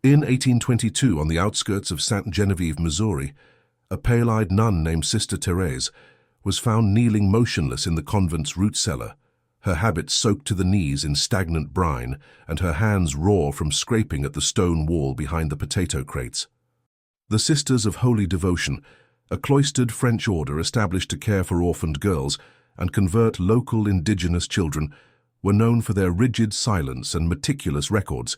In 1822, on the outskirts of St. Genevieve, Missouri, a pale-eyed nun named Sister Therese was found kneeling motionless in the convent's root cellar, her habit soaked to the knees in stagnant brine and her hands raw from scraping at the stone wall behind the potato crates. The Sisters of Holy Devotion, a cloistered French order established to care for orphaned girls and convert local indigenous children, were known for their rigid silence and meticulous records,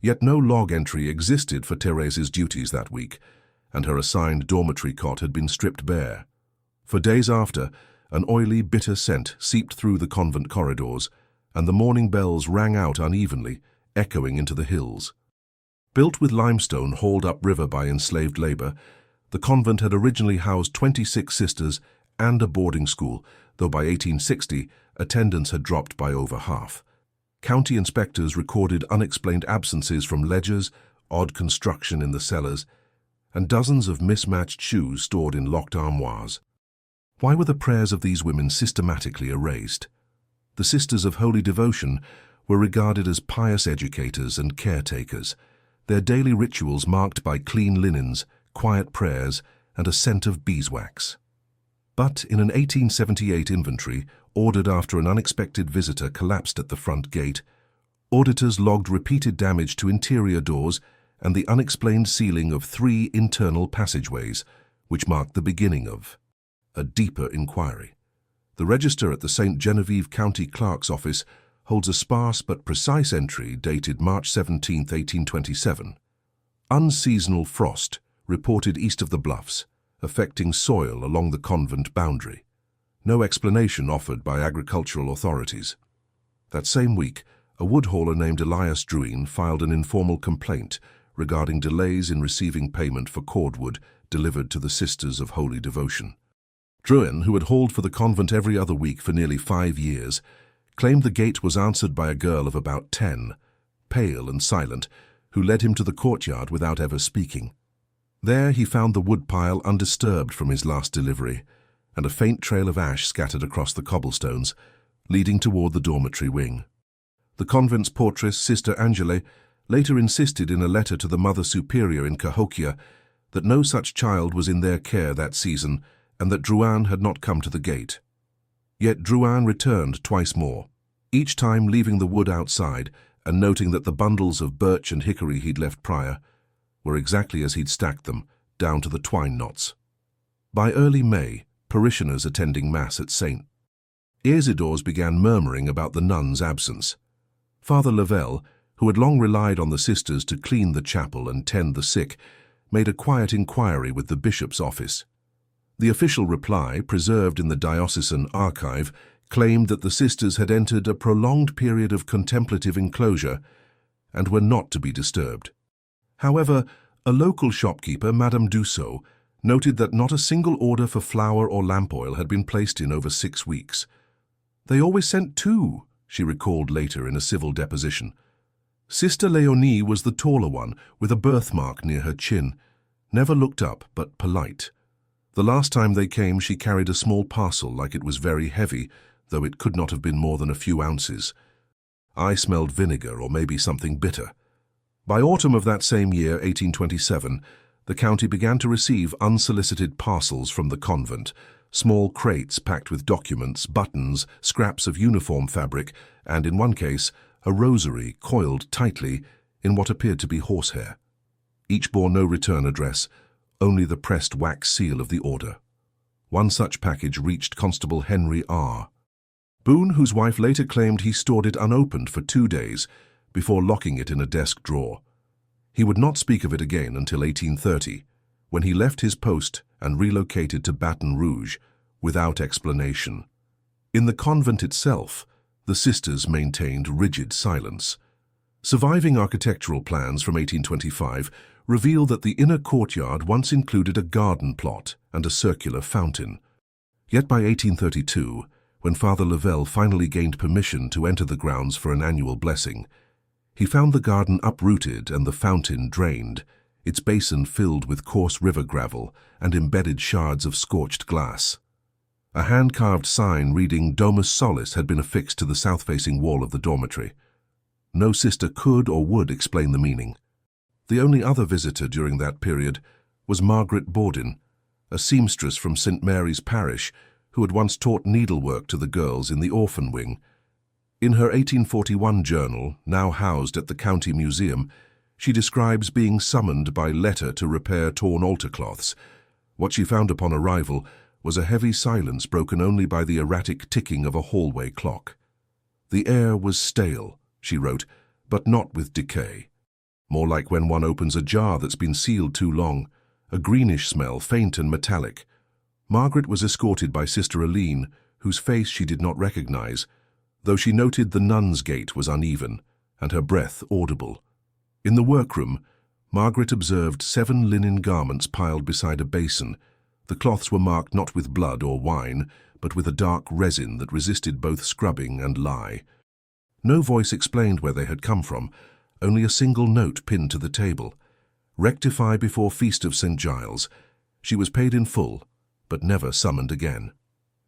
yet no log entry existed for Therese's duties that week, and her assigned dormitory cot had been stripped bare. For days after, an oily, bitter scent seeped through the convent corridors, and the morning bells rang out unevenly, echoing into the hills. Built with limestone hauled upriver by enslaved labor, the convent had originally housed 26 sisters and a boarding school, though by 1860, attendance had dropped by over half. County inspectors recorded unexplained absences from ledgers, odd construction in the cellars, and dozens of mismatched shoes stored in locked armoires. Why were the prayers of these women systematically erased? The Sisters of Holy Devotion were regarded as pious educators and caretakers, their daily rituals marked by clean linens, quiet prayers, and a scent of beeswax. But in an 1878 inventory, ordered after an unexpected visitor collapsed at the front gate, auditors logged repeated damage to interior doors and the unexplained sealing of 3 internal passageways, which marked the beginning of a deeper inquiry. The register at the St. Genevieve County Clerk's Office holds a sparse but precise entry dated March 17, 1827. Unseasonal frost reported east of the bluffs, affecting soil along the convent boundary. No explanation offered by agricultural authorities. That same week, a wood hauler named Elias Druin filed an informal complaint regarding delays in receiving payment for cordwood delivered to the Sisters of Holy Devotion. Druin, who had hauled for the convent every other week for nearly 5 years, claimed the gate was answered by a girl of about 10, pale and silent, who led him to the courtyard without ever speaking. There he found the woodpile undisturbed from his last delivery, and a faint trail of ash scattered across the cobblestones, leading toward the dormitory wing. The convent's portress, Sister Angele, later insisted in a letter to the Mother Superior in Cahokia that no such child was in their care that season and that Druin had not come to the gate. Yet Druin returned twice more, each time leaving the wood outside and noting that the bundles of birch and hickory he'd left prior were exactly as he'd stacked them, down to the twine knots. By early May, parishioners attending Mass at St. Isidor's began murmuring about the nuns' absence. Father Lavelle, who had long relied on the sisters to clean the chapel and tend the sick, made a quiet inquiry with the bishop's office. The official reply, preserved in the diocesan archive, claimed that the sisters had entered a prolonged period of contemplative enclosure and were not to be disturbed. However, a local shopkeeper, Madame Dussault, noted that not a single order for flour or lamp oil had been placed in over 6 weeks. "They always sent 2, she recalled later in a civil deposition. Sister Leonie was the taller one, with a birthmark near her chin, never looked up but polite. The last time they came, she carried a small parcel like it was very heavy, though it could not have been more than a few ounces. I smelled vinegar or maybe something bitter." By autumn of that same year, 1827, the county began to receive unsolicited parcels from the convent, small crates packed with documents, buttons, scraps of uniform fabric, and in one case, a rosary coiled tightly in what appeared to be horsehair. Each bore no return address, only the pressed wax seal of the order. One such package reached Constable Henry R. Boone, whose wife later claimed he stored it unopened for 2 days before locking it in a desk drawer. He would not speak of it again until 1830, when he left his post and relocated to Baton Rouge without explanation. In the convent itself, the sisters maintained rigid silence. Surviving architectural plans from 1825 reveal that the inner courtyard once included a garden plot and a circular fountain. Yet by 1832, when Father Lavelle finally gained permission to enter the grounds for an annual blessing, he found the garden uprooted and the fountain drained, its basin filled with coarse river gravel and embedded shards of scorched glass. A hand-carved sign reading Domus Solis had been affixed to the south-facing wall of the dormitory. No sister could or would explain the meaning. The only other visitor during that period was Margaret Bordin, a seamstress from St. Mary's Parish who had once taught needlework to the girls in the orphan wing. In her 1841 journal, now housed at the County Museum, she describes being summoned by letter to repair torn altar cloths. What she found upon arrival was a heavy silence broken only by the erratic ticking of a hallway clock. The air was stale, she wrote, but not with decay. More like when one opens a jar that's been sealed too long, a greenish smell, faint and metallic. Margaret was escorted by Sister Aline, whose face she did not recognize, though she noted the nun's gait was uneven and her breath audible. In the workroom, Margaret observed 7 linen garments piled beside a basin. The cloths were marked not with blood or wine, but with a dark resin that resisted both scrubbing and lye. No voice explained where they had come from, only a single note pinned to the table. Rectify before Feast of St. Giles. She was paid in full, but never summoned again.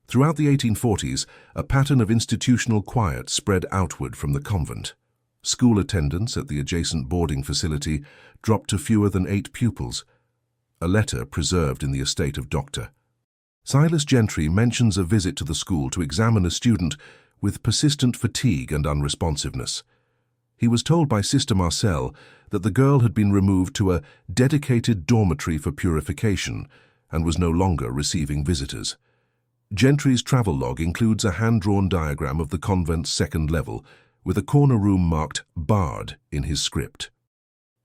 Throughout the 1840s, a pattern of institutional quiet spread outward from the convent. School attendance at the adjacent boarding facility dropped to fewer than 8 pupils. A letter preserved in the estate of Dr. Silas Gentry mentions a visit to the school to examine a student with persistent fatigue and unresponsiveness. He was told by Sister Marcel that the girl had been removed to a dedicated dormitory for purification and was no longer receiving visitors. Gentry's travel-log includes a hand-drawn diagram of the convent's second level, with a corner room marked Barred in his script.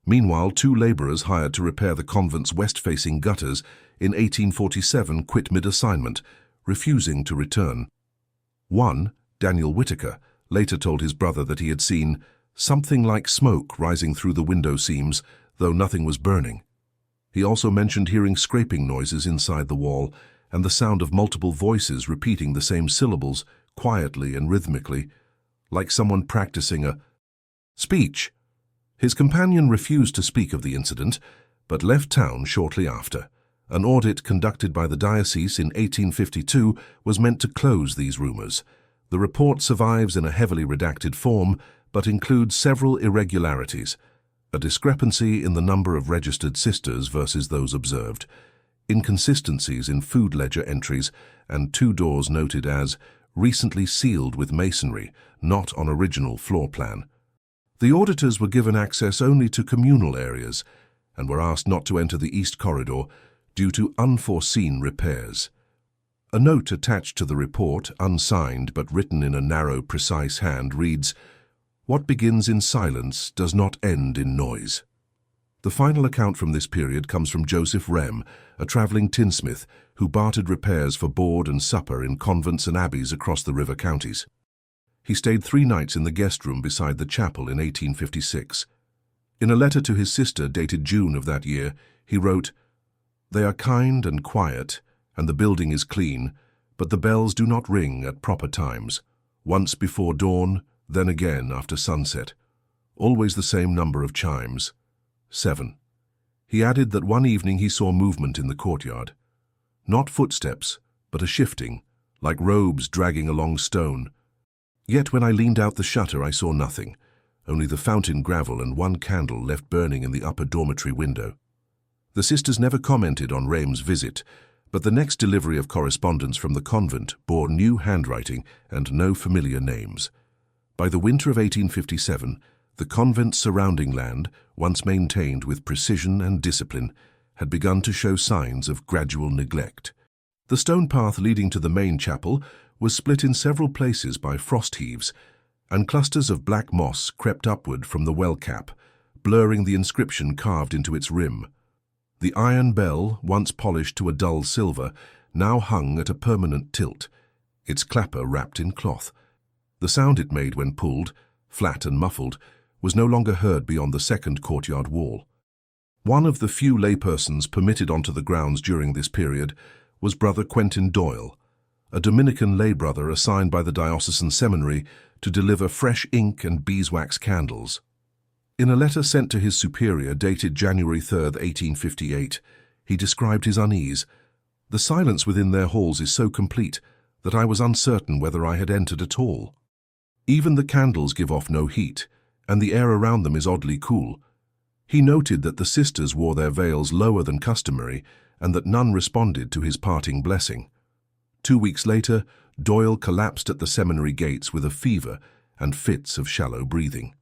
Meanwhile, 2 labourers hired to repair the convent's west-facing gutters in 1847 quit mid-assignment, refusing to return. One, Daniel Whitaker, later told his brother that he had seen something like smoke rising through the window seams, though nothing was burning. He also mentioned hearing scraping noises inside the wall and the sound of multiple voices repeating the same syllables quietly and rhythmically, like someone practicing a speech. His companion refused to speak of the incident, but left town shortly after. An audit conducted by the diocese in 1852 was meant to close these rumours. The report survives in a heavily redacted form, but includes several irregularities: a discrepancy in the number of registered sisters versus those observed, inconsistencies in food ledger entries, and 2 doors noted as recently sealed with masonry, not on original floor plan. The auditors were given access only to communal areas and were asked not to enter the east corridor due to unforeseen repairs. A note attached to the report, unsigned but written in a narrow, precise hand, reads, "What begins in silence does not end in noise." The final account from this period comes from Joseph Rem, a travelling tinsmith who bartered repairs for board and supper in convents and abbeys across the river counties. He stayed 3 nights in the guest room beside the chapel in 1856. In a letter to his sister dated June of that year, he wrote, "They are kind and quiet, and the building is clean, but the bells do not ring at proper times, once before dawn, then again after sunset. Always the same number of chimes, 7. He added that one evening he saw movement in the courtyard. Not footsteps, but a shifting, like robes dragging along stone. Yet when I leaned out the shutter I saw nothing, only the fountain gravel and 1 candle left burning in the upper dormitory window." The sisters never commented on Rame's visit, but the next delivery of correspondence from the convent bore new handwriting and no familiar names. By the winter of 1857, the convent's surrounding land, once maintained with precision and discipline, had begun to show signs of gradual neglect. The stone path leading to the main chapel was split in several places by frost heaves, and clusters of black moss crept upward from the well cap, blurring the inscription carved into its rim. The iron bell, once polished to a dull silver, now hung at a permanent tilt, its clapper wrapped in cloth. The sound it made when pulled, flat and muffled, was no longer heard beyond the second courtyard wall. One of the few laypersons permitted onto the grounds during this period was Brother Quentin Doyle, a Dominican lay brother assigned by the diocesan seminary to deliver fresh ink and beeswax candles. In a letter sent to his superior dated January 3, 1858, he described his unease. "The silence within their halls is so complete that I was uncertain whether I had entered at all. Even the candles give off no heat, and the air around them is oddly cool. He noted that the sisters wore their veils lower than customary and that none responded to his parting blessing. 2 weeks later, Doyle collapsed at the seminary gates with a fever and fits of shallow breathing.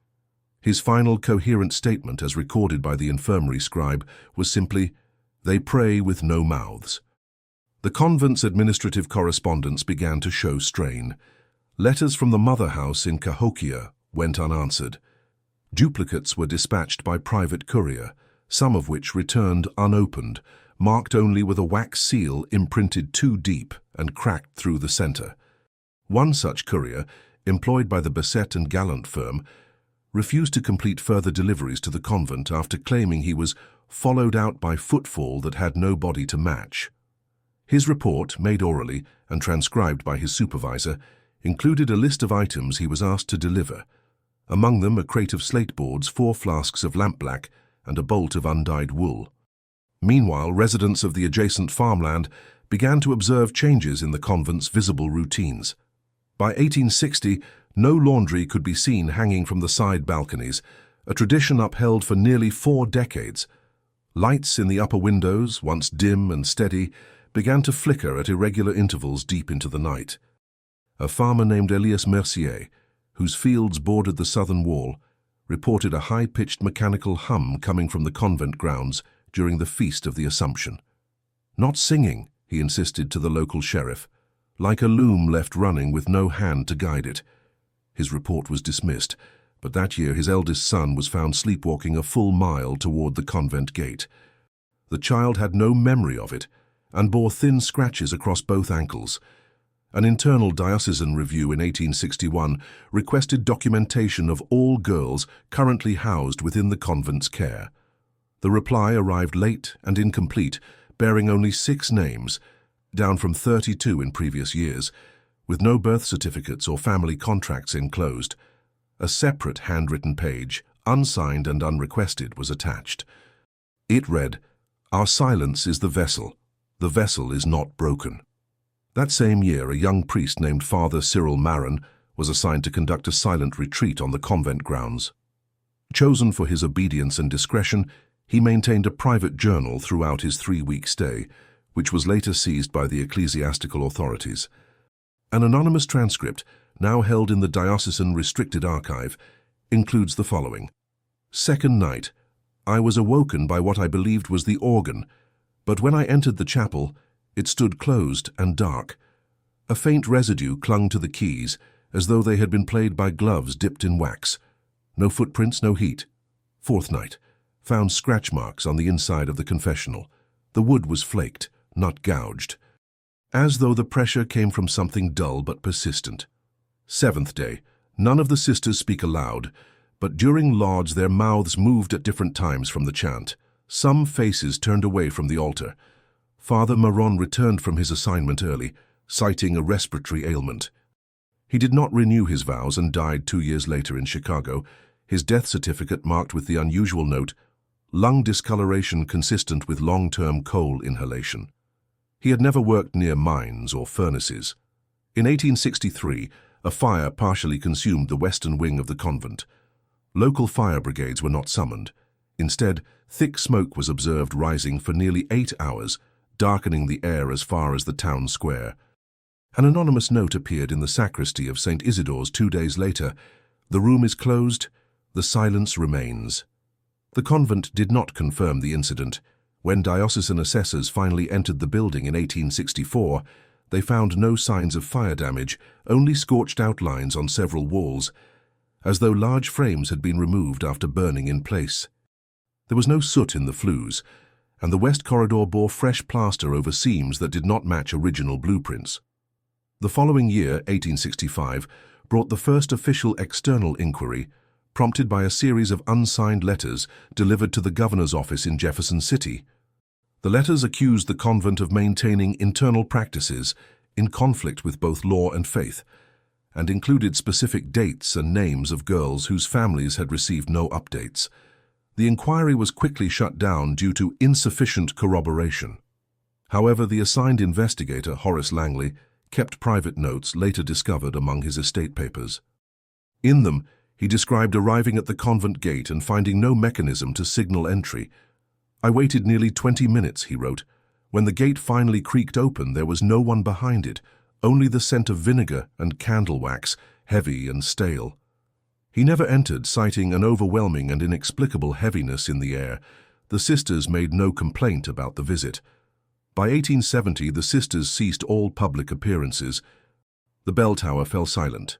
His final coherent statement, as recorded by the infirmary scribe, was simply, "They pray with no mouths." The convent's administrative correspondence began to show strain. Letters from the mother house in Cahokia went unanswered. Duplicates were dispatched by private courier, some of which returned unopened, marked only with a wax seal imprinted too deep and cracked through the center. One such courier, employed by the Bassett and Gallant firm, refused to complete further deliveries to the convent after claiming he was followed out by footfall that had no body to match. His report, made orally and transcribed by his supervisor, included a list of items he was asked to deliver, among them a crate of slate boards, 4 flasks of lampblack, and a bolt of undyed wool. Meanwhile, residents of the adjacent farmland began to observe changes in the convent's visible routines. By 1860, no laundry could be seen hanging from the side balconies, a tradition upheld for nearly 4 decades. Lights in the upper windows, once dim and steady, began to flicker at irregular intervals deep into the night. A farmer named Elias Mercier, whose fields bordered the southern wall, reported a high-pitched mechanical hum coming from the convent grounds during the Feast of the Assumption. "Not singing," he insisted to the local sheriff, "like a loom left running with no hand to guide it." His report was dismissed, but that year his eldest son was found sleepwalking a full mile toward the convent gate. The child had no memory of it and bore thin scratches across both ankles. An internal diocesan review in 1861 requested documentation of all girls currently housed within the convent's care. The reply arrived late and incomplete, bearing only 6 names, down from 32 in previous years, with no birth certificates or family contracts enclosed. A separate handwritten page, unsigned and unrequested, was attached. It read, "Our silence is the vessel is not broken." That same year, a young priest named Father Cyril Marin was assigned to conduct a silent retreat on the convent grounds. Chosen for his obedience and discretion, he maintained a private journal throughout his 3-week stay, which was later seized by the ecclesiastical authorities. An anonymous transcript, now held in the diocesan restricted archive, includes the following. "Second night, I was awoken by what I believed was the organ, but when I entered the chapel, it stood closed and dark. A faint residue clung to the keys, as though they had been played by gloves dipped in wax. No footprints, no heat. Fourth night, found scratch marks on the inside of the confessional. The wood was flaked, not gouged, as though the pressure came from something dull but persistent. Seventh day, none of the sisters speak aloud, but during lauds their mouths moved at different times from the chant. Some faces turned away from the altar. Father Maron returned from his assignment early, citing a respiratory ailment. He did not renew his vows and died 2 years later in Chicago, his death certificate marked with the unusual note, "Lung discoloration consistent with long-term coal inhalation." He had never worked near mines or furnaces. In 1863, a fire partially consumed the western wing of the convent. Local fire brigades were not summoned. Instead, thick smoke was observed rising for nearly 8 hours, darkening the air as far as the town square. An anonymous note appeared in the sacristy of St. Isidore's 2 days later. "The room is closed, the silence remains." The convent did not confirm the incident. When diocesan assessors finally entered the building in 1864, they found no signs of fire damage, only scorched outlines on several walls, as though large frames had been removed after burning in place. There was no soot in the flues, and the west corridor bore fresh plaster over seams that did not match original blueprints. The following year, 1865, brought the first official external inquiry, prompted by a series of unsigned letters delivered to the governor's office in Jefferson City. The letters accused the convent of maintaining internal practices in conflict with both law and faith, and included specific dates and names of girls whose families had received no updates. The inquiry was quickly shut down due to insufficient corroboration. However, the assigned investigator, Horace Langley, kept private notes later discovered among his estate papers. In them, He described arriving at the convent gate and finding no mechanism to signal entry. "I waited nearly 20 minutes," he wrote. "When the gate finally creaked open, there was no one behind it, only the scent of vinegar and candle wax, heavy and stale." He never entered, citing an overwhelming and inexplicable heaviness in the air. The sisters made no complaint about the visit. By 1870, the sisters ceased all public appearances. The bell tower fell silent.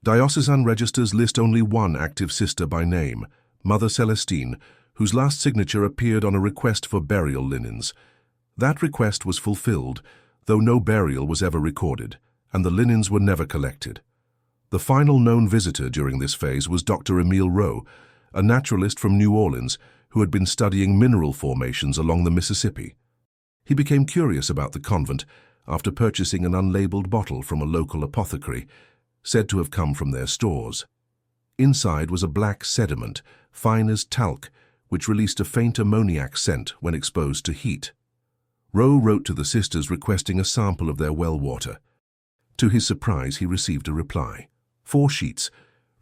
Diocesan registers list only one active sister by name, Mother Celestine, whose last signature appeared on a request for burial linens. That request was fulfilled, though no burial was ever recorded, and the linens were never collected. The final known visitor during this phase was Dr. Emile Rowe, a naturalist from New Orleans who had been studying mineral formations along the Mississippi. He became curious about the convent after purchasing an unlabeled bottle from a local apothecary, said to have come from their stores. Inside was a black sediment, fine as talc, which released a faint ammoniac scent when exposed to heat. Rowe wrote to the sisters requesting a sample of their well water. To his surprise, he received a reply. 4 sheets,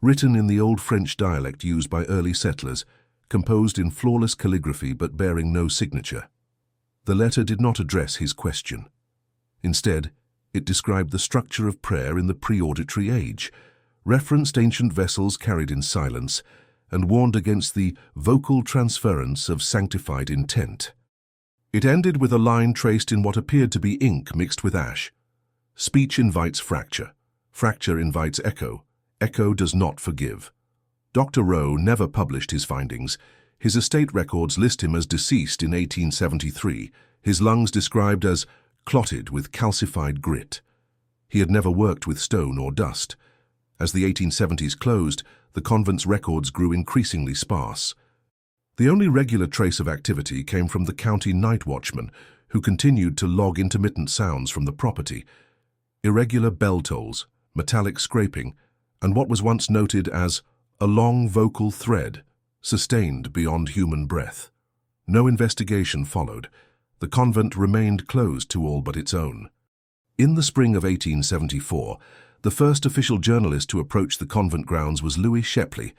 written in the old French dialect used by early settlers, composed in flawless calligraphy but bearing no signature. The letter did not address his question. Instead, it described the structure of prayer in the pre-auditory age, referenced ancient vessels carried in silence, and warned against the vocal transference of sanctified intent. It ended with a line traced in what appeared to be ink mixed with ash. "Speech invites fracture. Fracture invites echo. Echo does not forgive." Dr. Rowe never published his findings. His estate records list him as deceased in 1873, his lungs described as clotted with calcified grit. He had never worked with stone or dust. As the 1870s closed, the convent's records grew increasingly sparse. The only regular trace of activity came from the county night watchman, who continued to log intermittent sounds from the property. Irregular bell tolls, metallic scraping, and what was once noted as a long vocal thread, sustained beyond human breath. No investigation followed. The convent remained closed to all but its own. In the spring of 1874, the first official journalist to approach the convent grounds was Louis Shepley,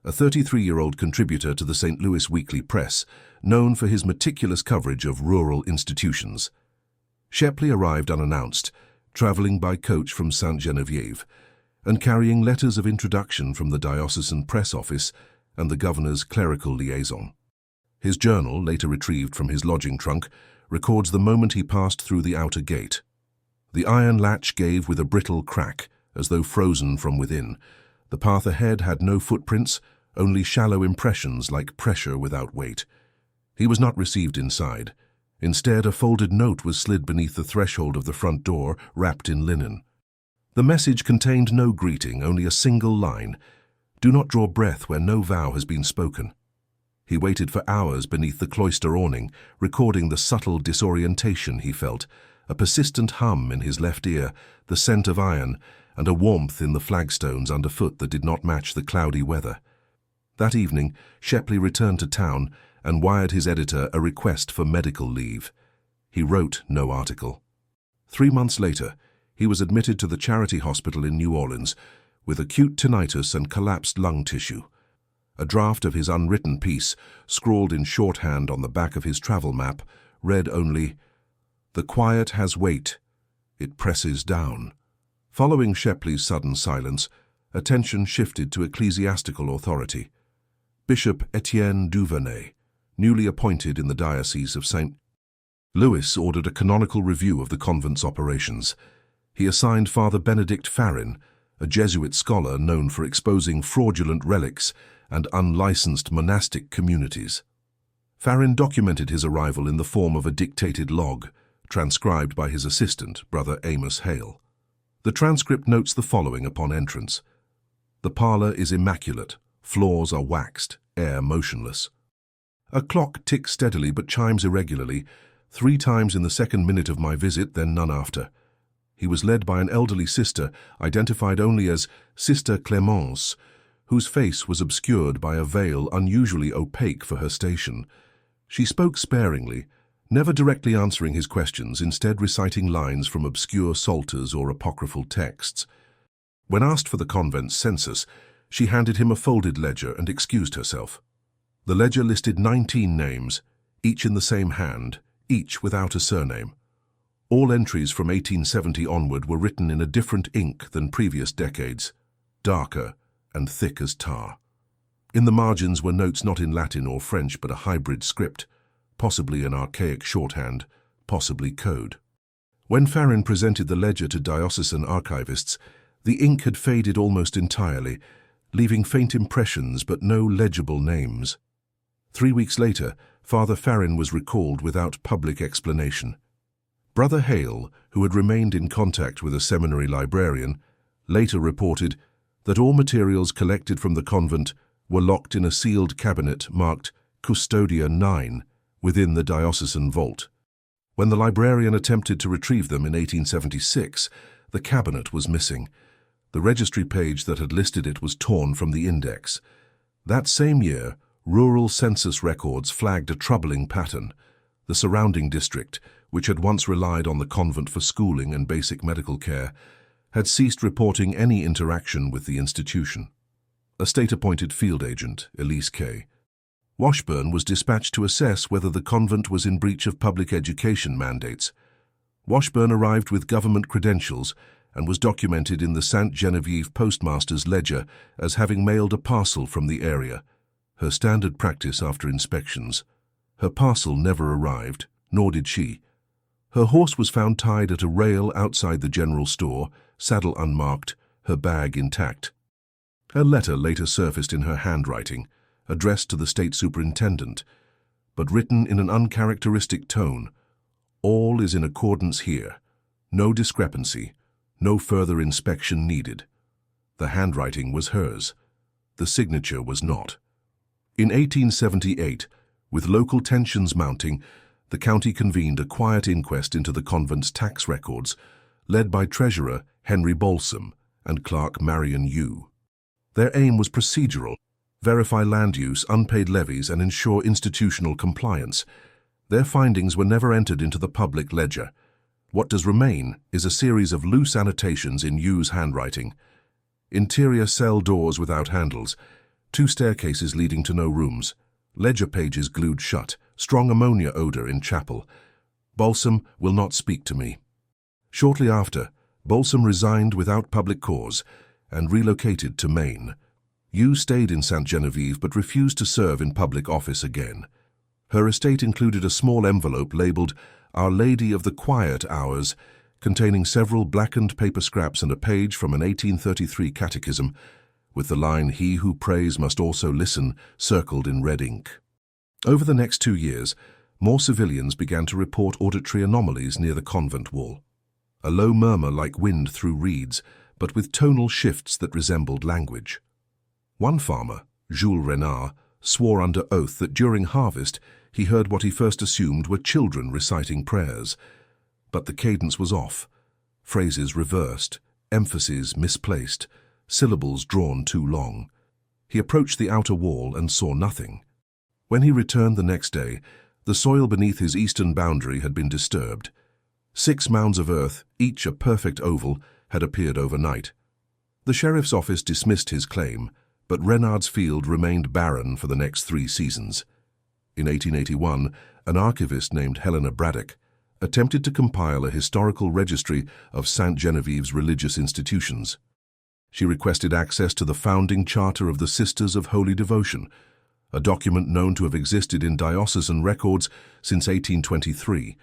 a 33-year-old contributor to the St. Louis Weekly Press, known for his meticulous coverage of rural institutions. Shepley arrived unannounced, traveling by coach from Sainte-Geneviève, and carrying letters of introduction from the diocesan press office and the governor's clerical liaison. His journal, later retrieved from his lodging trunk, records the moment he passed through the outer gate. The iron latch gave with a brittle crack, as though frozen from within. The path ahead had no footprints, only shallow impressions like pressure without weight. He was not received inside. Instead, a folded note was slid beneath the threshold of the front door, wrapped in linen. The message contained no greeting, only a single line: "Do not draw breath where no vow has been spoken." He waited for hours beneath the cloister awning, recording the subtle disorientation he felt, a persistent hum in his left ear, the scent of iron, and a warmth in the flagstones underfoot that did not match the cloudy weather. That evening, Shepley returned to town and wired his editor a request for medical leave. He wrote no article. 3 months later, he was admitted to the charity hospital in New Orleans with acute tinnitus and collapsed lung tissue. A draft of his unwritten piece, scrawled in shorthand on the back of his travel map, read only, "The quiet has weight. It presses down." Following Shepley's sudden silence, attention shifted to ecclesiastical authority. Bishop Etienne Duvernay, newly appointed in the Diocese of St. Louis, ordered a canonical review of the convent's operations. He assigned Father Benedict Farin, a Jesuit scholar known for exposing fraudulent relics and unlicensed monastic communities. Farin documented his arrival in the form of a dictated log, transcribed by his assistant, Brother Amos Hale. The transcript notes the following upon entrance: "The parlor is immaculate, floors are waxed, air motionless." A clock ticks steadily but chimes irregularly, 3 times in the second minute of my visit, then none after. He was led by an elderly sister, identified only as Sister Clémence, whose face was obscured by a veil unusually opaque for her station. She spoke sparingly, never directly answering his questions, instead reciting lines from obscure psalters or apocryphal texts. When asked for the convent's census, She handed him a folded ledger and excused herself. The ledger listed 19 names, each in the same hand, each without a surname. All entries from 1870 onward were written in a different ink than previous decades, darker and thick as tar. In the margins were notes not in Latin or French but a hybrid script, possibly an archaic shorthand, possibly code. When Farrin presented the ledger to diocesan archivists, the ink had faded almost entirely, leaving faint impressions but no legible names. 3 weeks later, Father Farrin was recalled without public explanation. Brother Hale, who had remained in contact with a seminary librarian, later reported that all materials collected from the convent were locked in a sealed cabinet marked Custodia 9 within the diocesan vault. When the librarian attempted to retrieve them in 1876, the cabinet was missing. The registry page that had listed it was torn from the index. That same year, rural census records flagged a troubling pattern. The surrounding district, which had once relied on the convent for schooling and basic medical care, had ceased reporting any interaction with the institution. A state-appointed field agent, Elise K. Washburn, was dispatched to assess whether the convent was in breach of public education mandates. Washburn arrived with government credentials and was documented in the St. Genevieve postmaster's ledger as having mailed a parcel from the area, her standard practice after inspections. Her parcel never arrived, nor did she. Her horse was found tied at a rail outside the general store, saddle unmarked, her bag intact. Her letter later surfaced in her handwriting, addressed to the state superintendent, but written in an uncharacteristic tone. All is in accordance here. No discrepancy. No further inspection needed. The handwriting was hers. The signature was not. In 1878, with local tensions mounting, the county convened a quiet inquest into the convent's tax records, led by Treasurer Henry Balsam and Clerk Marion Yu. Their aim was procedural: verify land use, unpaid levies, and ensure institutional compliance. Their findings were never entered into the public ledger. What does remain is a series of loose annotations in Yu's handwriting. Interior cell doors without handles, 2 staircases leading to no rooms, ledger pages glued shut, strong ammonia odor in chapel. Balsam will not speak to me. Shortly after, Balsam resigned without public cause and relocated to Maine. Yu stayed in St. Genevieve but refused to serve in public office again. Her estate included a small envelope labeled Our Lady of the Quiet Hours, containing several blackened paper scraps and a page from an 1833 catechism, with the line, "He who prays must also listen," circled in red ink. Over the next 2 years, more civilians began to report auditory anomalies near the convent wall. A low murmur like wind through reeds, but with tonal shifts that resembled language. One farmer, Jules Renard, swore under oath that during harvest he heard what he first assumed were children reciting prayers. But the cadence was off, phrases reversed, emphases misplaced, syllables drawn too long. He approached the outer wall and saw nothing. When he returned the next day, the soil beneath his eastern boundary had been disturbed. 6 mounds of earth, each a perfect oval, had appeared overnight. The sheriff's office dismissed his claim, but Renard's field remained barren for the next 3 seasons. In 1881, an archivist named Helena Braddock attempted to compile a historical registry of St. Genevieve's religious institutions. She requested access to the founding charter of the Sisters of Holy Devotion, a document known to have existed in diocesan records since 1823.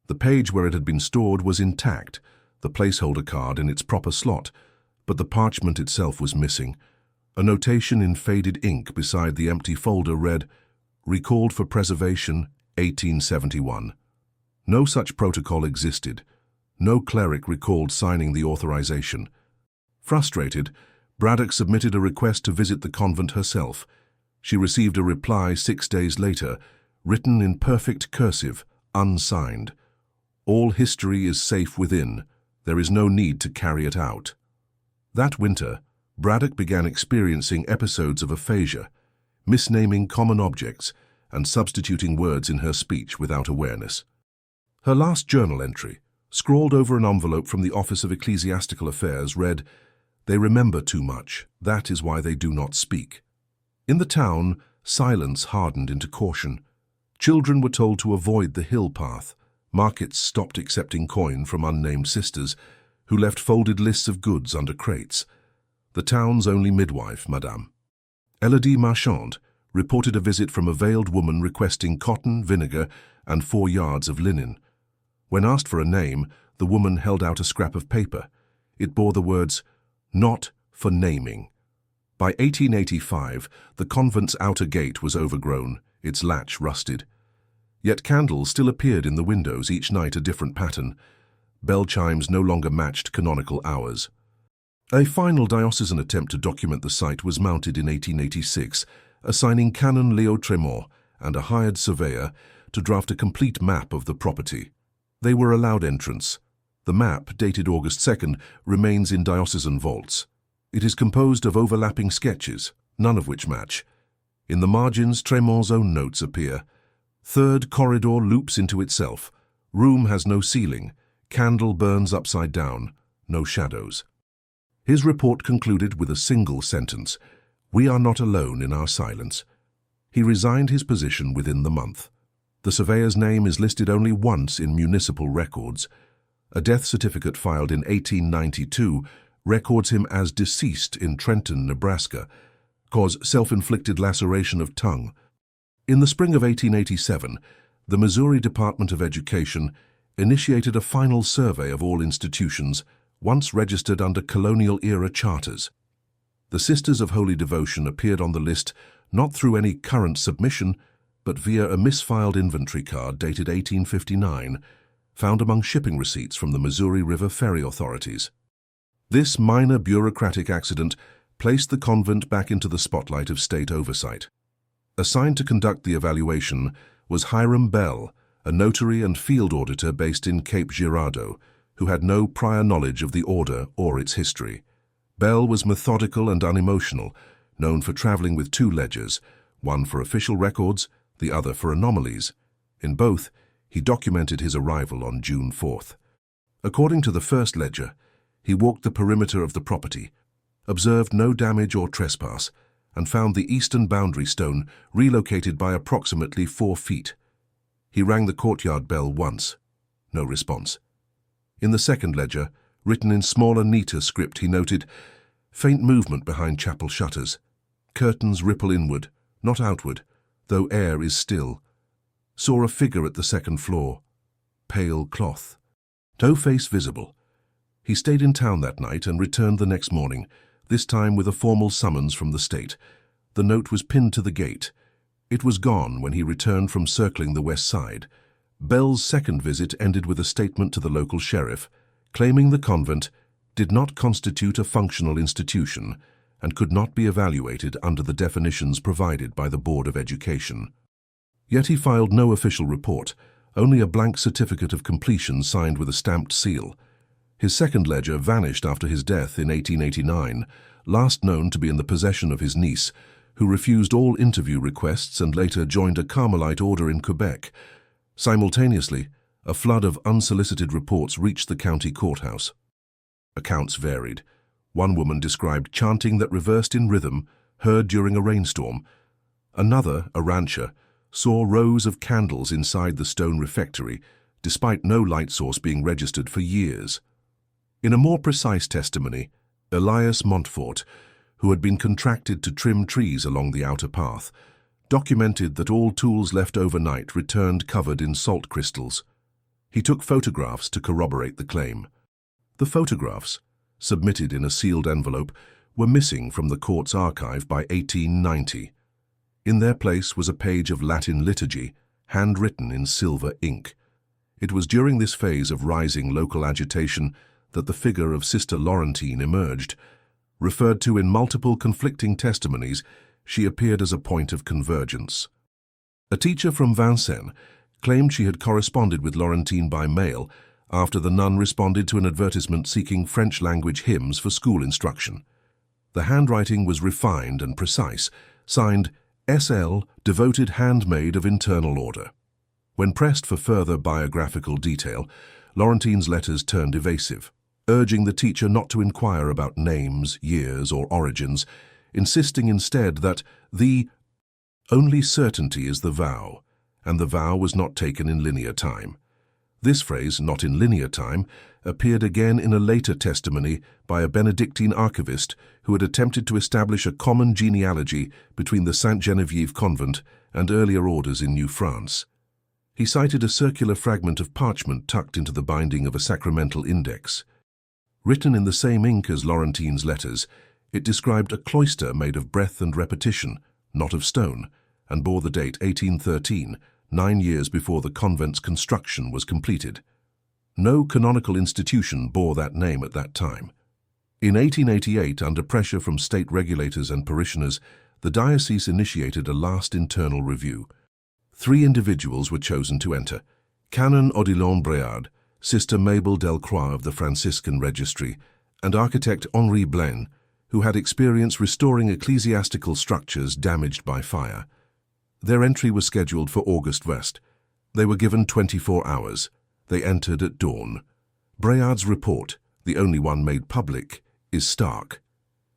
The page where it had been stored was intact, the placeholder card in its proper slot, but the parchment itself was missing. A notation in faded ink beside the empty folder read, "Recalled for preservation, 1871. No such protocol existed. No cleric recalled signing the authorization. Frustrated, Braddock submitted a request to visit the convent herself. She received a reply 6 days later, written in perfect cursive, unsigned. All history is safe within. There is no need to carry it out. That winter, Braddock began experiencing episodes of aphasia, misnaming common objects and substituting words in her speech without awareness. Her last journal entry, scrawled over an envelope from the Office of Ecclesiastical Affairs, read, They remember too much. That is why they do not speak. In the town, silence hardened into caution. Children were told to avoid the hill path. Markets stopped accepting coin from unnamed sisters, who left folded lists of goods under crates. The town's only midwife, Madame Elodie Marchand, reported a visit from a veiled woman requesting cotton, vinegar, and 4 yards of linen. When asked for a name, the woman held out a scrap of paper. It bore the words, "Not for naming." By 1885, the convent's outer gate was overgrown, its latch rusted. Yet candles still appeared in the windows, each night a different pattern. Bell chimes no longer matched canonical hours. A final diocesan attempt to document the site was mounted in 1886, assigning Canon Leo Tremont and a hired surveyor to draft a complete map of the property. They were allowed entrance. The map, dated August 2nd, remains in diocesan vaults. It is composed of overlapping sketches, none of which match. In the margins, Tremont's own notes appear. Third corridor loops into itself. Room has no ceiling. Candle burns upside down. No shadows. His report concluded with a single sentence: "We are not alone in our silence." He resigned his position within the month. The surveyor's name is listed only once in municipal records. A death certificate filed in 1892 records him as deceased in Trenton, Nebraska, cause self-inflicted laceration of tongue. In the spring of 1887, the Missouri Department of Education initiated a final survey of all institutions once registered under colonial-era charters. The Sisters of Holy Devotion appeared on the list not through any current submission, but via a misfiled inventory card dated 1859, found among shipping receipts from the Missouri River Ferry authorities. This minor bureaucratic accident placed the convent back into the spotlight of state oversight. Assigned to conduct the evaluation was Hiram Bell, a notary and field auditor based in Cape Girardeau, who had no prior knowledge of the order or its history. Bell was methodical and unemotional, known for traveling with 2 ledgers, one for official records, the other for anomalies. In both, he documented his arrival on June 4th. According to the first ledger, he walked the perimeter of the property, observed no damage or trespass, and found the eastern boundary stone relocated by approximately 4 feet. He rang the courtyard bell once. No response. In the second ledger, written in smaller, neater script, he noted, "Faint movement behind chapel shutters. Curtains ripple inward, not outward, though air is still. Saw a figure at the second floor. Pale cloth. No face visible." He stayed in town that night and returned the next morning, this time with a formal summons from the state. The note was pinned to the gate. It was gone when he returned from circling the west side. Bell's second visit ended with a statement to the local sheriff, claiming the convent did not constitute a functional institution and could not be evaluated under the definitions provided by the Board of Education. Yet he filed no official report, only a blank certificate of completion signed with a stamped seal. His second ledger vanished after his death in 1889, last known to be in the possession of his niece, who refused all interview requests and later joined a Carmelite order in Quebec. Simultaneously, a flood of unsolicited reports reached the county courthouse. Accounts varied. One woman described chanting that reversed in rhythm, heard during a rainstorm. Another, a rancher, saw rows of candles inside the stone refectory, despite no light source being registered for years. In a more precise testimony, Elias Montfort, who had been contracted to trim trees along the outer path, documented that all tools left overnight returned covered in salt crystals. He took photographs to corroborate the claim. The photographs, submitted in a sealed envelope, were missing from the court's archive by 1890. In their place was a page of Latin liturgy, handwritten in silver ink. It was during this phase of rising local agitation that the figure of Sister Laurentine emerged. Referred to in multiple conflicting testimonies, she appeared as a point of convergence. A teacher from Vincennes claimed she had corresponded with Laurentine by mail after the nun responded to an advertisement seeking French-language hymns for school instruction. The handwriting was refined and precise, signed S.L., devoted handmaid of internal order. When pressed for further biographical detail, Laurentine's letters turned evasive. urging the teacher not to inquire about names, years, or origins, insisting instead that the only certainty is the vow, and the vow was not taken in linear time. This phrase, not in linear time, appeared again in a later testimony by a Benedictine archivist who had attempted to establish a common genealogy between the Sainte Geneviève convent and earlier orders in New France. He cited a circular fragment of parchment tucked into the binding of a sacramental index. Written in the same ink as Laurentine's letters, it described a cloister made of breath and repetition, not of stone, and bore the date 1813, 9 years before the convent's construction was completed. No canonical institution bore that name at that time. In 1888, under pressure from state regulators and parishioners, the diocese initiated a last internal review. 3 individuals were chosen to enter: Canon Odilon Bréard, Sister Mabel Delcroix of the Franciscan Registry, and architect Henri Blaine, who had experience restoring ecclesiastical structures damaged by fire. Their entry was scheduled for August 1st. They were given 24 hours. They entered at dawn. Bréard's report, the only one made public, is stark.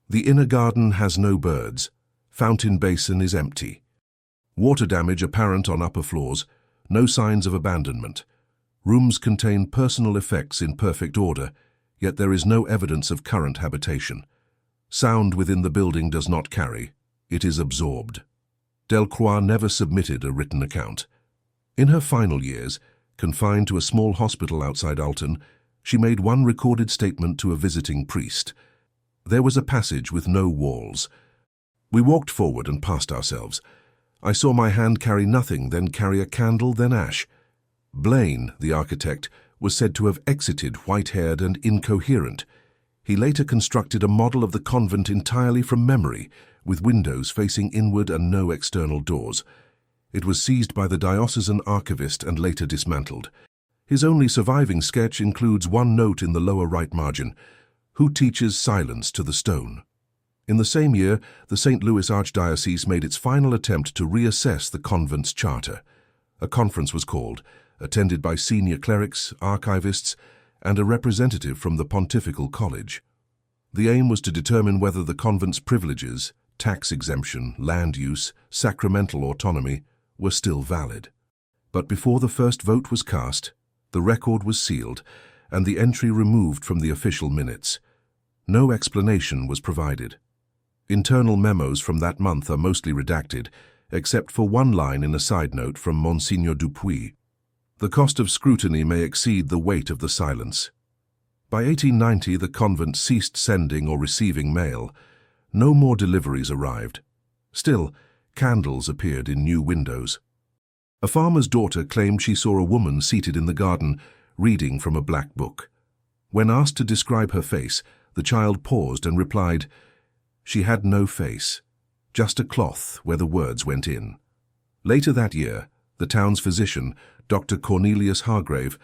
The inner garden has no birds. Fountain basin is empty. Water damage apparent on upper floors. No signs of abandonment. Rooms contain personal effects in perfect order, yet there is no evidence of current habitation. Sound within the building does not carry. It is absorbed. Delcroix never submitted a written account. In her final years, confined to a small hospital outside Alton, she made one recorded statement to a visiting priest. There was a passage with no walls. We walked forward and past ourselves. I saw my hand carry nothing, then carry a candle, then ash. Blaine, the architect, was said to have exited white-haired and incoherent. He later constructed a model of the convent entirely from memory, with windows facing inward and no external doors. It was seized by the diocesan archivist and later dismantled. His only surviving sketch includes one note in the lower right margin: "Who teaches silence to the stone?" In the same year, the St. Louis Archdiocese made its final attempt to reassess the convent's charter. A conference was called, attended by senior clerics, archivists, and a representative from the Pontifical College. The aim was to determine whether the convent's privileges, tax exemption, land use, sacramental autonomy, were still valid. But before the first vote was cast, the record was sealed and the entry removed from the official minutes. No explanation was provided. Internal memos from that month are mostly redacted, except for one line in a side note from Monsignor Dupuis. The cost of scrutiny may exceed the weight of the silence. By 1890, the convent ceased sending or receiving mail. No more deliveries arrived. Still, candles appeared in new windows. A farmer's daughter claimed she saw a woman seated in the garden, reading from a black book. When asked to describe her face, the child paused and replied, "She had no face, just a cloth where the words went in." Later that year, the town's physician, Dr. Cornelius Hargrave,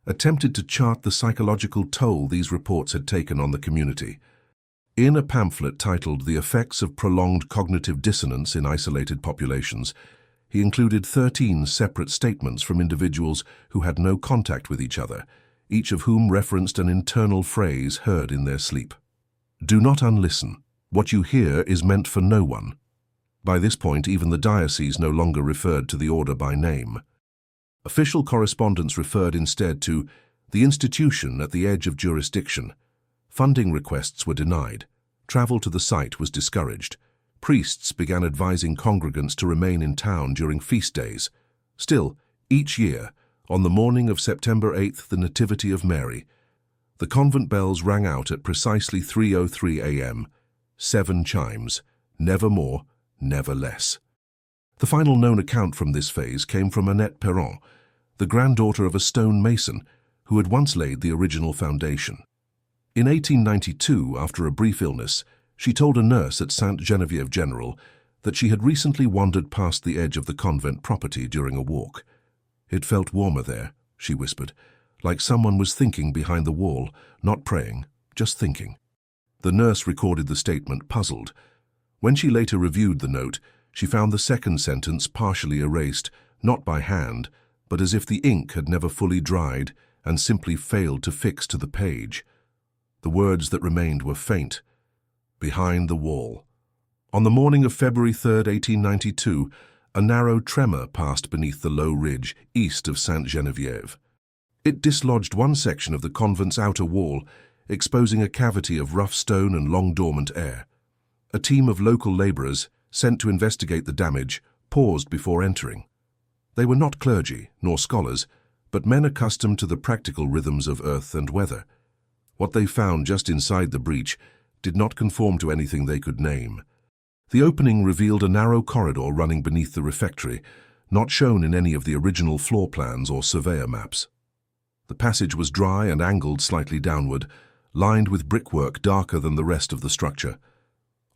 attempted to chart the psychological toll these reports had taken on the community. In a pamphlet titled "The Effects of Prolonged Cognitive Dissonance in Isolated Populations," he included 13 separate statements from individuals who had no contact with each other, each of whom referenced an internal phrase heard in their sleep. "Do not unlisten. What you hear is meant for no one." By this point, even the diocese no longer referred to the order by name. Official correspondence referred instead to the institution at the edge of jurisdiction. Funding requests were denied. Travel to the site was discouraged. Priests began advising congregants to remain in town during feast days. Still, each year, on the morning of September 8th, the Nativity of Mary, the convent bells rang out at precisely 3:03 a.m. 7 chimes, never more, never less. The final known account from this phase came from Annette Perron, the granddaughter of a stone mason who had once laid the original foundation. In 1892, after a brief illness, she told a nurse at Sainte Geneviève General that she had recently wandered past the edge of the convent property during a walk. "It felt warmer there," she whispered, "like someone was thinking behind the wall, not praying, just thinking." The nurse recorded the statement, puzzled. When she later reviewed the note, she found the second sentence partially erased, not by hand, but as if the ink had never fully dried and simply failed to fix to the page. The words that remained were faint. Behind the wall. On the morning of February 3, 1892, a narrow tremor passed beneath the low ridge east of Sainte-Geneviève. It dislodged one section of the convent's outer wall, exposing a cavity of rough stone and long dormant air. A team of local labourers, sent to investigate the damage, paused before entering. They were not clergy, nor scholars, but men accustomed to the practical rhythms of earth and weather. What they found just inside the breach did not conform to anything they could name. The opening revealed a narrow corridor running beneath the refectory, not shown in any of the original floor plans or surveyor maps. The passage was dry and angled slightly downward, lined with brickwork darker than the rest of the structure.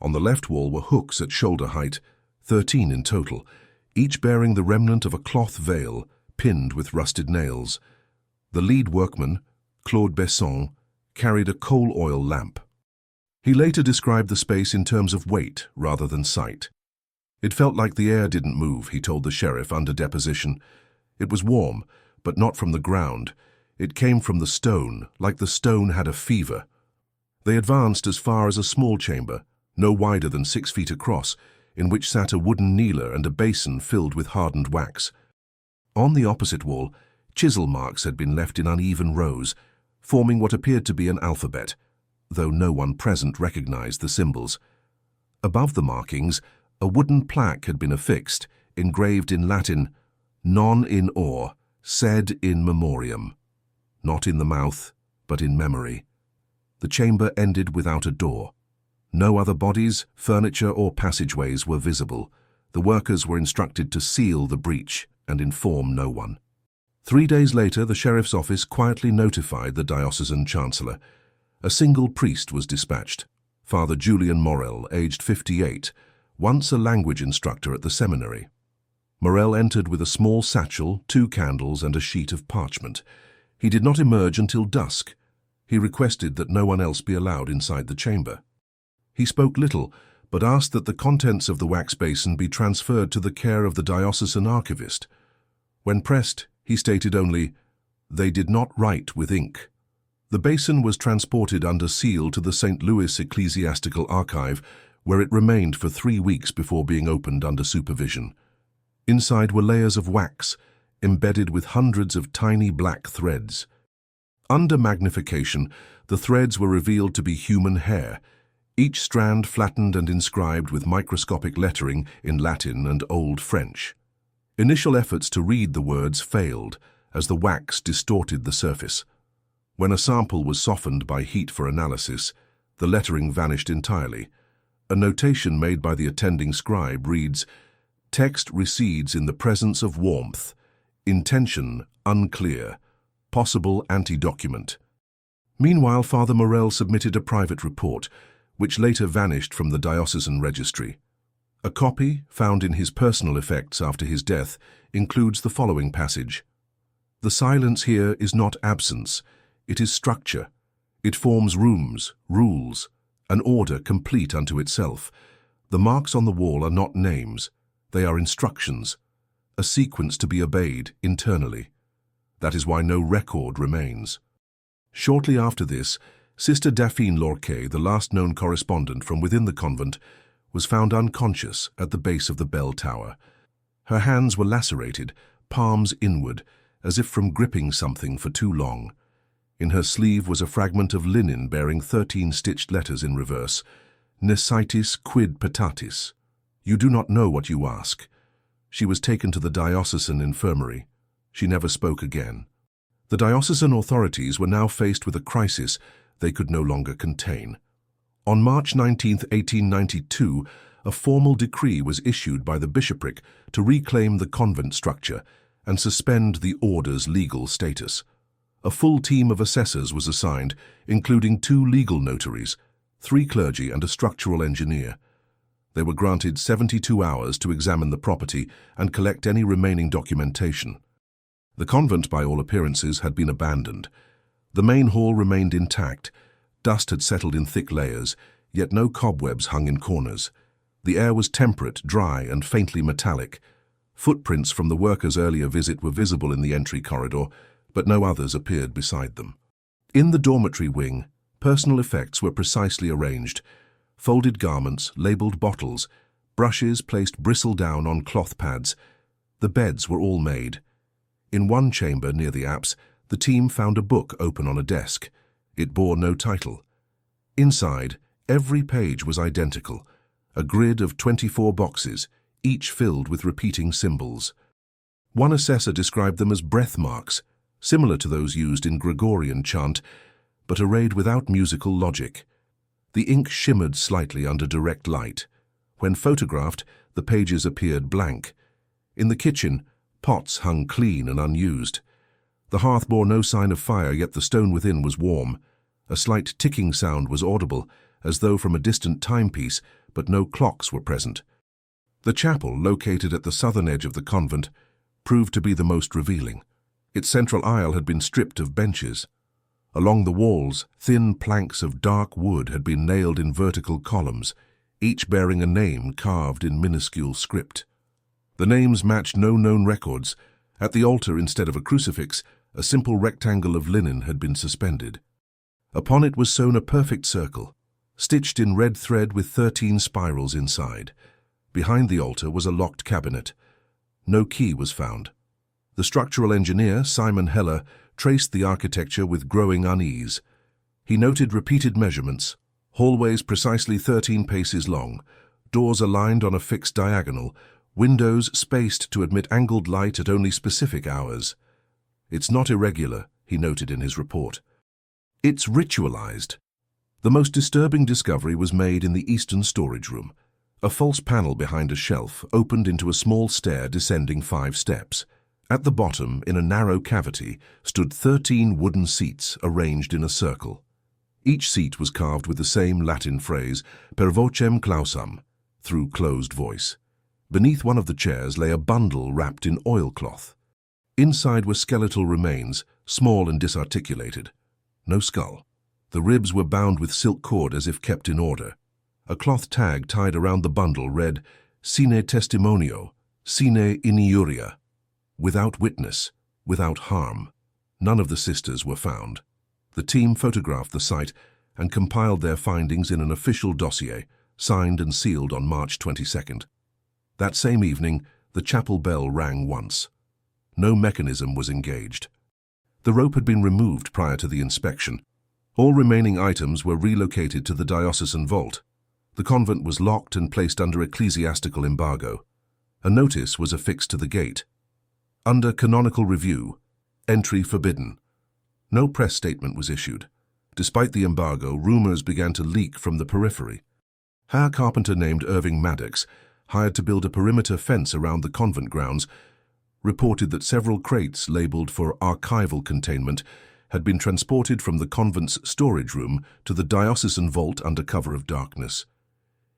On the left wall were hooks at shoulder height, 13 in total, each bearing the remnant of a cloth veil pinned with rusted nails. The lead workman, Claude Besson, carried a coal oil lamp. He later described the space in terms of weight rather than sight. It felt like the air didn't move, he told the sheriff under deposition. It was warm, but not from the ground. It came from the stone, like the stone had a fever. They advanced as far as a small chamber, no wider than 6 feet across, in which sat a wooden kneeler and a basin filled with hardened wax. On the opposite wall, chisel marks had been left in uneven rows, forming what appeared to be an alphabet, though no one present recognized the symbols. Above the markings, a wooden plaque had been affixed, engraved in Latin, "Non in or, sed in memoriam." Not in the mouth, but in memory. The chamber ended without a door. No other bodies, furniture, or passageways were visible. The workers were instructed to seal the breach and inform no one. 3 days later, the sheriff's office quietly notified the diocesan chancellor. A single priest was dispatched, Father Julian Morel, aged 58, once a language instructor at the seminary. Morel entered with a small satchel, 2 candles, and a sheet of parchment. He did not emerge until dusk. He requested that no one else be allowed inside the chamber. He spoke little, but asked that the contents of the wax basin be transferred to the care of the diocesan archivist. When pressed, he stated only, "They did not write with ink." The basin was transported under seal to the St. Louis Ecclesiastical Archive, where it remained for 3 weeks before being opened under supervision. Inside were layers of wax, embedded with hundreds of tiny black threads. Under magnification, the threads were revealed to be human hair, each strand flattened and inscribed with microscopic lettering in Latin and Old French. Initial efforts to read the words failed, as the wax distorted the surface. When a sample was softened by heat for analysis, the lettering vanished entirely. A notation made by the attending scribe reads, "Text recedes in the presence of warmth. Intention unclear. Possible anti-document." Meanwhile, Father Morel submitted a private report, which later vanished from the diocesan registry. A copy, found in his personal effects after his death, includes the following passage. "The silence here is not absence, it is structure. It forms rooms, rules, an order complete unto itself. The marks on the wall are not names, they are instructions, a sequence to be obeyed internally. That is why no record remains." Shortly after this, Sister Daphine Lorquet, the last known correspondent from within the convent, was found unconscious at the base of the bell tower. Her hands were lacerated, palms inward, as if from gripping something for too long. In her sleeve was a fragment of linen bearing 13 stitched letters in reverse. "Nescitis quid petatis." You do not know what you ask. She was taken to the diocesan infirmary. She never spoke again. The diocesan authorities were now faced with a crisis they could no longer contain. On March 19, 1892, a formal decree was issued by the bishopric to reclaim the convent structure and suspend the order's legal status. A full team of assessors was assigned, including 2 legal notaries, 3 clergy and a structural engineer. They were granted 72 hours to examine the property and collect any remaining documentation. The convent, by all appearances, had been abandoned. The main hall remained intact. Dust had settled in thick layers, yet no cobwebs hung in corners. The air was temperate, dry, and faintly metallic. Footprints from the workers' earlier visit were visible in the entry corridor, but no others appeared beside them. In the dormitory wing, Personal effects were precisely arranged. Folded garments, labelled bottles, brushes placed bristle down on cloth pads. The beds were all made. In one chamber near the apse, the team found a book open on a desk. It bore no title. Inside, every page was identical, a grid of 24 boxes, each filled with repeating symbols. One assessor described them as breath marks, similar to those used in Gregorian chant, but arrayed without musical logic. The ink shimmered slightly under direct light. When photographed, the pages appeared blank. In the kitchen, pots hung clean and unused. The hearth bore no sign of fire, yet the stone within was warm. A slight ticking sound was audible, as though from a distant timepiece, but no clocks were present. The chapel, located at the southern edge of the convent, proved to be the most revealing. Its central aisle had been stripped of benches. Along the walls, thin planks of dark wood had been nailed in vertical columns, each bearing a name carved in minuscule script. The names matched no known records. At the altar, instead of a crucifix, a simple rectangle of linen had been suspended. Upon it was sewn a perfect circle, stitched in red thread with 13 spirals inside. Behind the altar was a locked cabinet. No key was found. The structural engineer, Simon Heller, traced the architecture with growing unease. He noted repeated measurements, hallways precisely 13 paces long, doors aligned on a fixed diagonal, windows spaced to admit angled light at only specific hours. "It's not irregular," he noted in his report. "It's ritualized." The most disturbing discovery was made in the eastern storage room. A false panel behind a shelf opened into a small stair descending 5 steps. At the bottom, in a narrow cavity, stood 13 wooden seats arranged in a circle. Each seat was carved with the same Latin phrase, per vocem clausam, through closed voice. Beneath one of the chairs lay a bundle wrapped in oilcloth. Inside were skeletal remains, small and disarticulated. No skull. The ribs were bound with silk cord as if kept in order. A cloth tag tied around the bundle read, "Sine testimonio, sine iniuria," without witness, without harm. None of the sisters were found. The team photographed the site and compiled their findings in an official dossier, signed and sealed on March 22nd. That same evening, the chapel bell rang once. No mechanism was engaged. The rope had been removed prior to the inspection. All remaining items were relocated to the diocesan vault. The convent was locked and placed under ecclesiastical embargo. A notice was affixed to the gate. Under canonical review, entry forbidden. No press statement was issued. Despite the embargo, rumors began to leak from the periphery. A carpenter named Irving Maddox, hired to build a perimeter fence around the convent grounds, reported that several crates labeled for archival containment had been transported from the convent's storage room to the diocesan vault under cover of darkness.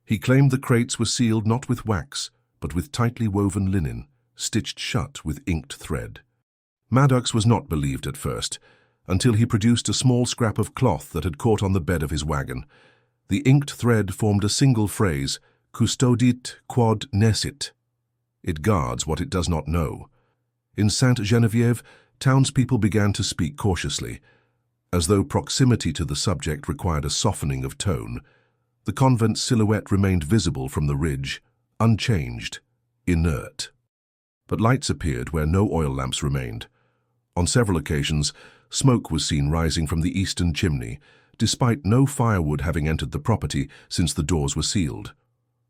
He claimed the crates were sealed not with wax, but with tightly woven linen, stitched shut with inked thread. Maddox was not believed at first, until he produced a small scrap of cloth that had caught on the bed of his wagon. The inked thread formed a single phrase, "Custodit quod nescit." It guards what it does not know. In Sainte Geneviève, townspeople began to speak cautiously, as though proximity to the subject required a softening of tone. The convent's silhouette remained visible from the ridge, unchanged, inert. But lights appeared where no oil lamps remained. On several occasions, smoke was seen rising from the eastern chimney, despite no firewood having entered the property since the doors were sealed.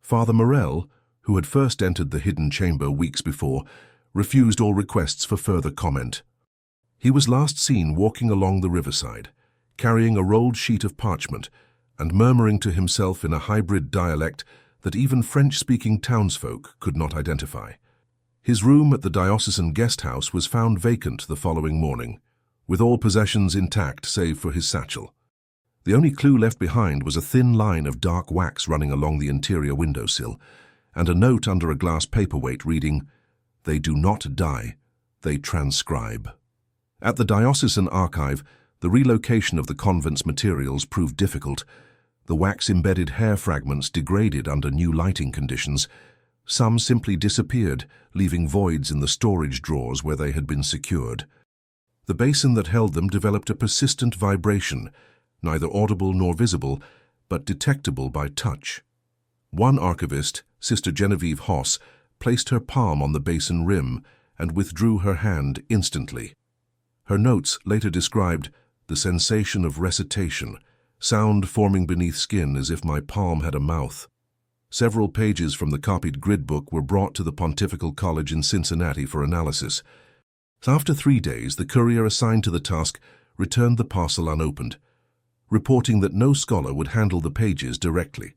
Father Morel, who had first entered the hidden chamber weeks before, refused all requests for further comment. He was last seen walking along the riverside, carrying a rolled sheet of parchment, and murmuring to himself in a hybrid dialect that even French-speaking townsfolk could not identify. His room at the diocesan guest house was found vacant the following morning, with all possessions intact save for his satchel. The only clue left behind was a thin line of dark wax running along the interior windowsill, and a note under a glass paperweight reading, "They do not die, they transcribe." At the diocesan archive, the relocation of the convent's materials proved difficult. The wax-embedded hair fragments degraded under new lighting conditions. Some simply disappeared, leaving voids in the storage drawers where they had been secured. The basin that held them developed a persistent vibration, neither audible nor visible, but detectable by touch. One archivist, Sister Genevieve Hoss, placed her palm on the basin rim and withdrew her hand instantly. Her notes later described the sensation of recitation, sound forming beneath skin as if my palm had a mouth. Several pages from the copied grid book were brought to the Pontifical College in Cincinnati for analysis. After 3 days, the courier assigned to the task returned the parcel unopened, reporting that no scholar would handle the pages directly.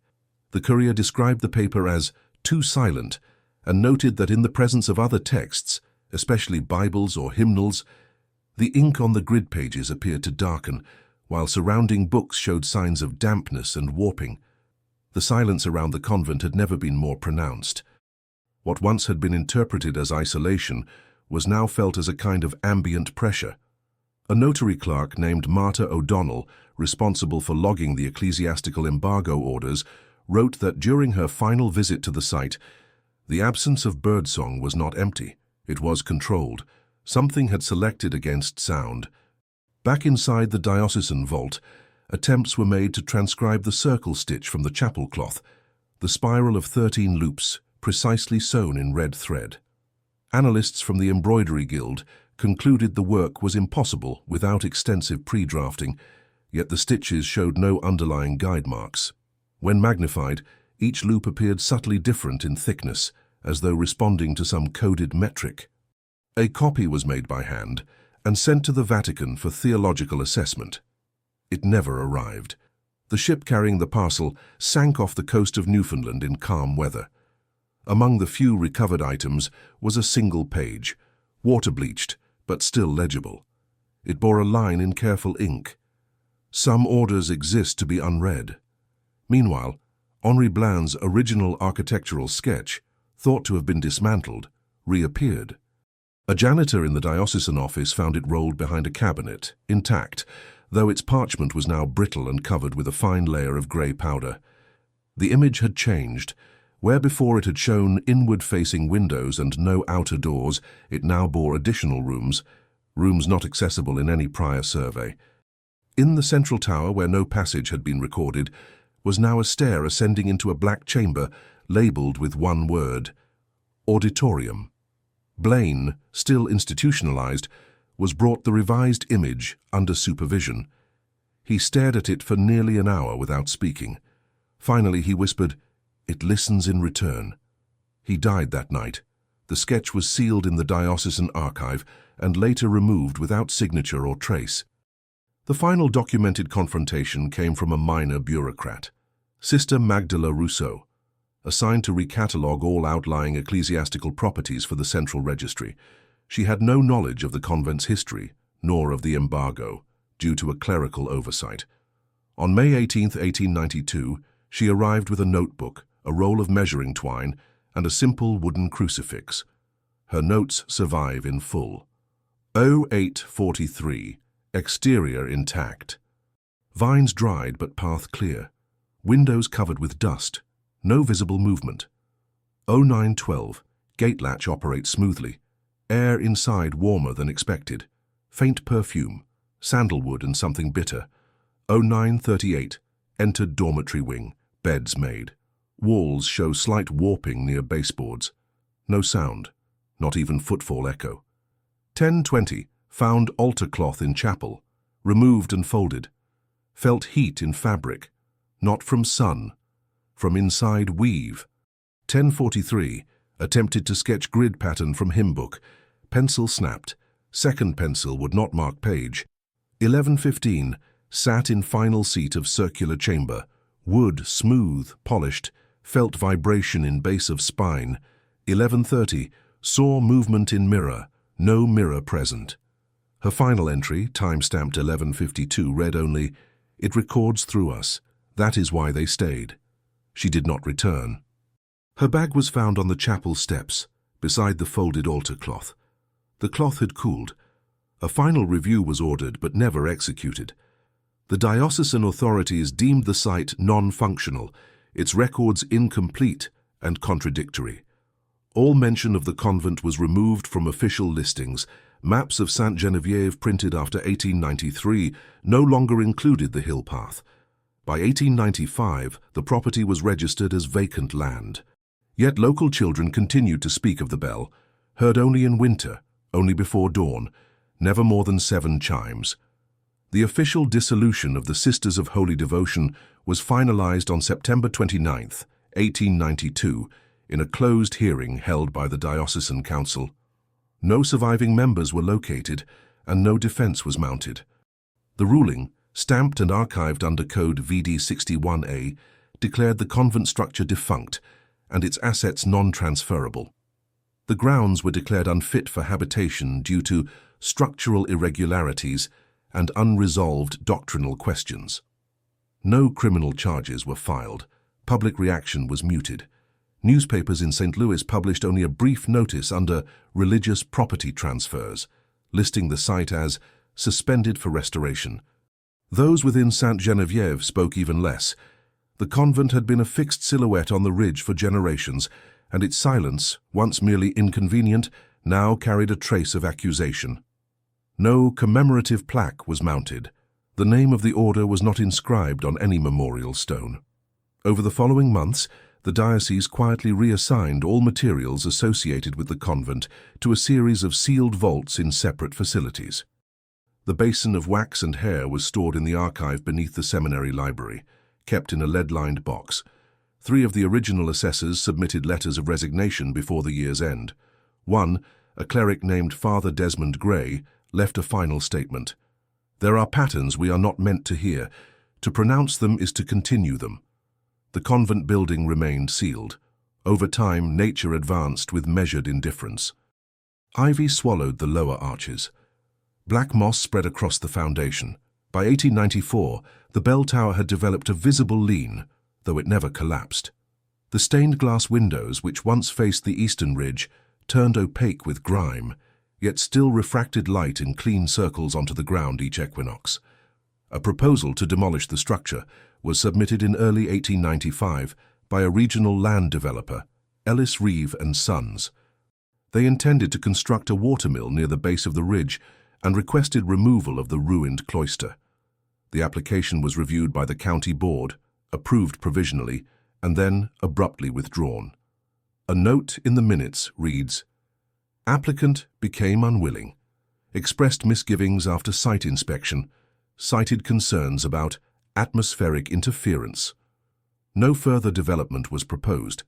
The courier described the paper as too silent and noted that in the presence of other texts, especially Bibles or hymnals, the ink on the grid pages appeared to darken, while surrounding books showed signs of dampness and warping. The silence around the convent had never been more pronounced. What once had been interpreted as isolation was now felt as a kind of ambient pressure. A notary clerk named Martha O'Donnell, responsible for logging the ecclesiastical embargo orders, wrote that during her final visit to the site, the absence of birdsong was not empty, it was controlled. Something had selected against sound. Back inside the diocesan vault, attempts were made to transcribe the circle stitch from the chapel cloth, the spiral of 13 loops precisely sewn in red thread. Analysts from the Embroidery Guild concluded the work was impossible without extensive pre-drafting, yet the stitches showed no underlying guide marks. When magnified, each loop appeared subtly different in thickness, as though responding to some coded metric. A copy was made by hand and sent to the Vatican for theological assessment. It never arrived. The ship carrying the parcel sank off the coast of Newfoundland in calm weather. Among the few recovered items was a single page, water-bleached, but still legible. It bore a line in careful ink. Some orders exist to be unread. Meanwhile, Henri Bland's original architectural sketch, thought to have been dismantled, reappeared. A janitor in the diocesan office found it rolled behind a cabinet, intact, though its parchment was now brittle and covered with a fine layer of grey powder. The image had changed. Where before it had shown inward-facing windows and no outer doors, it now bore additional rooms not accessible in any prior survey. In the central tower, where no passage had been recorded, was now a stair ascending into a black chamber labelled with one word: auditorium. Blaine, still institutionalized, was brought the revised image under supervision. He stared at it for nearly an hour without speaking. Finally he whispered, "It listens in return." He died that night. The sketch was sealed in the diocesan archive and later removed without signature or trace. The final documented confrontation came from a minor bureaucrat, Sister Magdala Rousseau, assigned to recatalogue all outlying ecclesiastical properties for the central registry. She had no knowledge of the convent's history, nor of the embargo, due to a clerical oversight. On May 18, 1892, she arrived with a notebook, a roll of measuring twine, and a simple wooden crucifix. Her notes survive in full. 0843, exterior intact. Vines dried but path clear. Windows covered with dust. No visible movement. 0912, gate latch operates smoothly. Air inside warmer than expected. Faint perfume, sandalwood and something bitter. 0938, entered dormitory wing, beds made. Walls show slight warping near baseboards. No sound, not even footfall echo. 1020, found altar cloth in chapel, removed and folded. Felt heat in fabric, not from sun. From inside weave. 1043, attempted to sketch grid pattern from hymn book. Pencil snapped. Second pencil would not mark page. 1115, sat in final seat of circular chamber. Wood smooth, polished. Felt vibration in base of spine. 1130, saw movement in mirror. No mirror present. Her final entry, time-stamped 1152, read only, "It records through us. That is why they stayed." She did not return. Her bag was found on the chapel steps, beside the folded altar cloth. The cloth had cooled. A final review was ordered but never executed. The diocesan authorities deemed the site non-functional, its records incomplete and contradictory. All mention of the convent was removed from official listings, Maps of Sainte Geneviève printed after 1893 no longer included the hill path. By 1895, the property was registered as vacant land. Yet local children continued to speak of the bell, heard only in winter, only before dawn, never more than 7 chimes. The official dissolution of the Sisters of Holy Devotion was finalized on September 29, 1892, in a closed hearing held by the Diocesan Council. No surviving members were located, and no defense was mounted. The ruling, stamped and archived under Code VD 61A, declared the convent structure defunct and its assets non-transferable. The grounds were declared unfit for habitation due to structural irregularities and unresolved doctrinal questions. No criminal charges were filed. Public reaction was muted. Newspapers in St. Louis published only a brief notice under religious property transfers, listing the site as suspended for restoration. Those within Sainte Geneviève spoke even less. The convent had been a fixed silhouette on the ridge for generations, and its silence, once merely inconvenient, now carried a trace of accusation. No commemorative plaque was mounted. The name of the order was not inscribed on any memorial stone. Over the following months, the diocese quietly reassigned all materials associated with the convent to a series of sealed vaults in separate facilities. The basin of wax and hair was stored in the archive beneath the seminary library, kept in a lead-lined box. 3 of the original assessors submitted letters of resignation before the year's end. One, a cleric named Father Desmond Gray, left a final statement. "There are patterns we are not meant to hear. To pronounce them is to continue them." The convent building remained sealed. Over time, nature advanced with measured indifference. Ivy swallowed the lower arches. Black moss spread across the foundation. By 1894, the bell tower had developed a visible lean, though it never collapsed. The stained glass windows, which once faced the eastern ridge, turned opaque with grime, yet still refracted light in clean circles onto the ground each equinox. A proposal to demolish the structure was submitted in early 1895 by a regional land developer, Ellis Reeve and Sons. They intended to construct a watermill near the base of the ridge and requested removal of the ruined cloister. The application was reviewed by the county board, approved provisionally, and then abruptly withdrawn. A note in the minutes reads, "Applicant became unwilling, expressed misgivings after site inspection, cited concerns about atmospheric interference." No further development was proposed.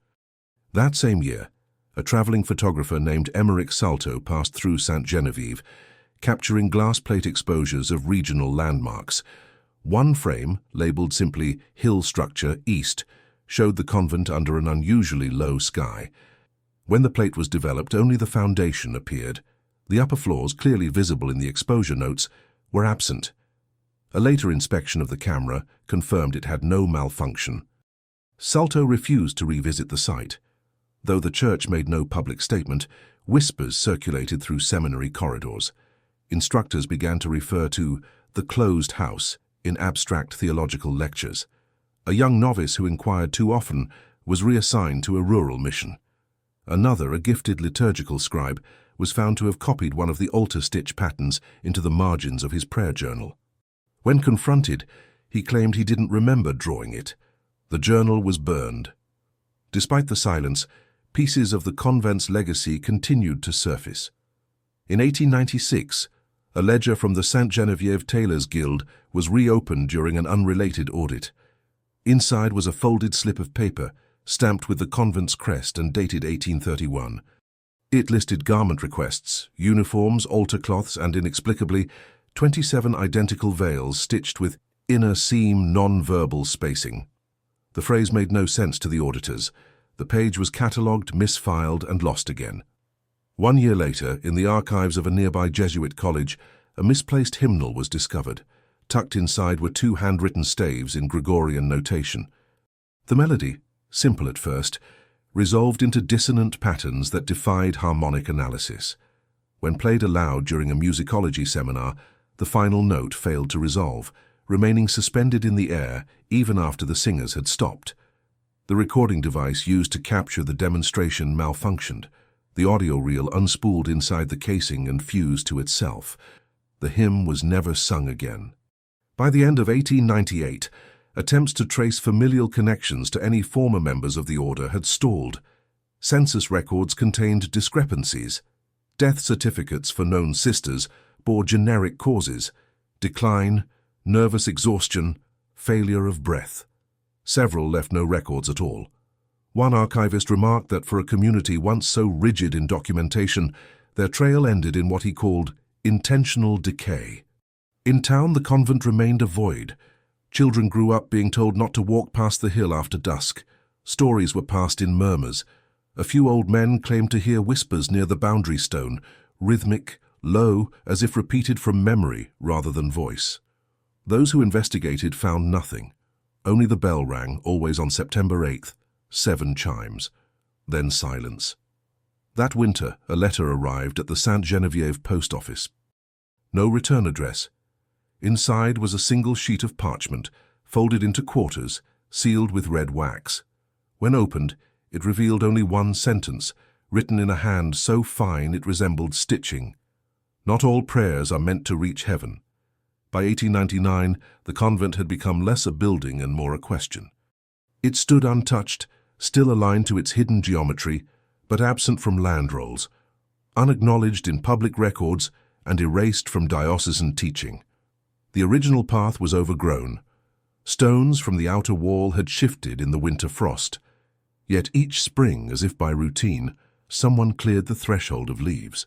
That same year, a traveling photographer named Emeric Salto passed through Sainte Geneviève, capturing glass plate exposures of regional landmarks. One frame, labeled simply Hill Structure East, showed the convent under an unusually low sky. When the plate was developed, only the foundation appeared. The upper floors, clearly visible in the exposure notes, were absent. A later inspection of the camera confirmed it had no malfunction. Salto refused to revisit the site. Though the church made no public statement, whispers circulated through seminary corridors. Instructors began to refer to the closed house in abstract theological lectures. A young novice who inquired too often was reassigned to a rural mission. Another, a gifted liturgical scribe, was found to have copied one of the altar stitch patterns into the margins of his prayer journal. When confronted, he claimed he didn't remember drawing it. The journal was burned. Despite the silence, pieces of the convent's legacy continued to surface. In 1896, a ledger from the Sainte Geneviève Tailors Guild was reopened during an unrelated audit. Inside was a folded slip of paper, stamped with the convent's crest and dated 1831. It listed garment requests, uniforms, altar cloths, and inexplicably, 27 identical veils stitched with inner seam non-verbal spacing. The phrase made no sense to the auditors. The page was catalogued, misfiled, and lost again. 1 year later, in the archives of a nearby Jesuit college, a misplaced hymnal was discovered. Tucked inside were 2 handwritten staves in Gregorian notation. The melody, simple at first, resolved into dissonant patterns that defied harmonic analysis. When played aloud during a musicology seminar, the final note failed to resolve, remaining suspended in the air even after the singers had stopped. The recording device used to capture the demonstration malfunctioned. The audio reel unspooled inside the casing and fused to itself. The hymn was never sung again. By the end of 1898, attempts to trace familial connections to any former members of the order had stalled. Census records contained discrepancies. Death certificates for known sisters bore generic causes: decline, nervous exhaustion, failure of breath. Several left no records at all. One archivist remarked that for a community once so rigid in documentation, their trail ended in what he called intentional decay. In town, the convent remained a void. Children grew up being told not to walk past the hill after dusk. Stories were passed in murmurs. A few old men claimed to hear whispers near the boundary stone, rhythmic, low, as if repeated from memory rather than voice. Those who investigated found nothing. Only the bell rang, always on September 8th, 7 chimes. Then silence. That winter, a letter arrived at the Sainte Geneviève post office. No return address. Inside was a single sheet of parchment, folded into quarters, sealed with red wax. When opened, it revealed only one sentence, written in a hand so fine it resembled stitching. Not all prayers are meant to reach heaven. By 1899, the convent had become less a building and more a question. It stood untouched, still aligned to its hidden geometry, but absent from land rolls, unacknowledged in public records and erased from diocesan teaching. The original path was overgrown. Stones from the outer wall had shifted in the winter frost. Yet each spring, as if by routine, someone cleared the threshold of leaves.